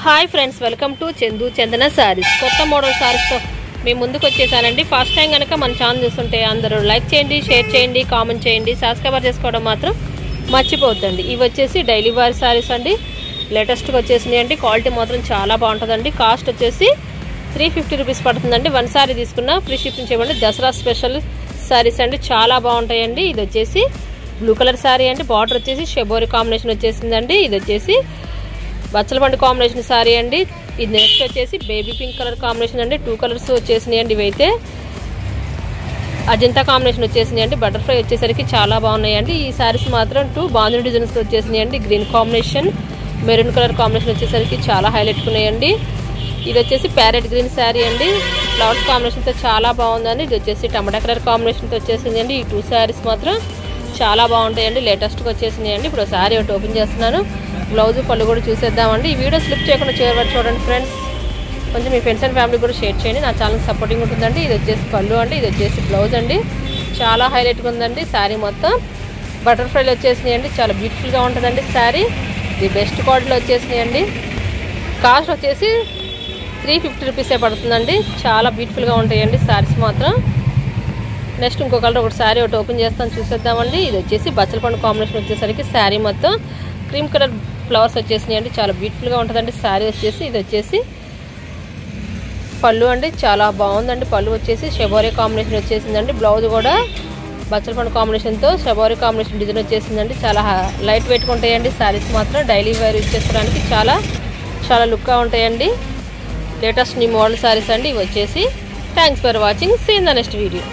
Hi friends, welcome to Chandu Chandana saris. కొత్త model సారీస్తో మీ ముందుకు వచ్చేసానండి. ఫస్ట్ టైం కనుక మన ఛానల్ చూస్తుంటే అందరూ లైక్ చేయండి, షేర్ చేయండి, కామెంట్ చేయండి, సబ్స్క్రైబ్ చేసుకోవడం మాత్రం మర్చిపోద్దండి. ఇవి వచ్చేసి డైలీ వేర్ సారీస్ అండి. లేటెస్ట్గా వచ్చేసినాయి అండి. క్వాలిటీ మాత్రం చాలా బాగుంటుందండి. కాస్ట్ వచ్చేసి 350 రూపీస్ పడుతుందండి. వన్ సారీ తీసుకున్న ఫ్రీ షిప్పింగ్ చేయమండి. దసరా స్పెషల్ సారీస్ అండి, చాలా బాగుంటాయండి. ఇది వచ్చేసి బ్లూ కలర్ సారీ అండి. బార్డర్ వచ్చేసి షెబోరి కాంబినేషన్ వచ్చేసిందండి. ఇది వచ్చేసి బచ్చలబండి కాంబినేషన్ సారీ అండి. ఇది నెక్స్ట్ వచ్చేసి బేబీ పింక్ కలర్ కాంబినేషన్ అండి. 2 కలర్స్ వచ్చేసినాయి అండి. ఇవైతే అజంతా కాంబినేషన్ వచ్చేసినాయి అండి. బటర్ఫ్లై వచ్చేసరికి చాలా బాగున్నాయండి. ఈ సారీస్ మాత్రం 2 బాంధుని డిజైన్స్ వచ్చేసినాయి అండి. Green combination, maroon colour combination వచ్చేసరికి చాలా హైలైట్ ఉన్నాయండి. ఇది వచ్చేసి ప్యారెట్ గ్రీన్ శారీ అండి. ఫ్లవర్స్ కాంబినేషన్తో చాలా బాగుందండి. ఇది వచ్చేసి టమాటా కలర్ కాంబినేషన్తో వచ్చేసింది అండి. ఈ 2 శారీస్ మాత్రం చాలా బాగుంటాయండి. లేటెస్ట్గా వచ్చేసినాయి అండి. ఇప్పుడు శారీ ఒకటి ఓపెన్ చేస్తున్నాను. బ్లౌజ్ పళ్ళు కూడా చూసేద్దామండి. ఈ వీడియో స్లిప్ చేయకుండా చివరి చూడండి ఫ్రెండ్స్. కొంచెం మీ ఫ్రెండ్స్ అండ్ ఫ్యామిలీ కూడా షేర్ చేయండి. నా ఛానల్ సపోర్టింగ్ ఉంటుందండి. ఇది వచ్చేసి పళ్ళు అండి. ఇది వచ్చేసి బ్లౌజ్ అండి. చాలా హైలైట్గా ఉందండి. శారీ మొత్తం బటర్ఫ్లైలు వచ్చేసినాయి అండి. చాలా బ్యూటిఫుల్గా ఉంటుందండి శారీ. ఇది బెస్ట్ క్వాలిటీలో వచ్చేసినాయి అండి. కాస్ట్ వచ్చేసి 350 రూపీసే పడుతుందండి. చాలా బ్యూటిఫుల్గా ఉంటాయండి శారీస్ మాత్రం. నెక్స్ట్ ఇంకో కలర్ ఒకటి శారీ ఒకటి ఓపెన్ చేస్తాను, చూసేద్దామండి. ఇది వచ్చేసి బచ్చలపండు కాంబినేషన్ వచ్చేసరికి శారీ మొత్తం క్రీమ్ కలర్ ఫ్లవర్స్ వచ్చేసినాయి అండి. చాలా బ్యూటిఫుల్గా ఉంటుందండి శారీ వచ్చేసి. ఇది వచ్చేసి పళ్ళు అండి. చాలా బాగుందండి. పళ్ళు వచ్చేసి షెబోరీ కాంబినేషన్ వచ్చేసిందండి. బ్లౌజ్ కూడా బచ్చలపండు కాంబినేషన్తో షెబోరీ కాంబినేషన్ డిజైన్ వచ్చేసిందండి. చాలా లైట్ వెయిట్గా ఉంటాయండి శారీస్ మాత్రం. డైలీ వేర్ యూజ్ చేసుకోవడానికి చాలా చాలా లుక్గా ఉంటాయండి. లేటెస్ట్ న్యూ మోడల్ శారీస్ అండి ఇవి వచ్చేసి. Thanks for watching. See in the next video.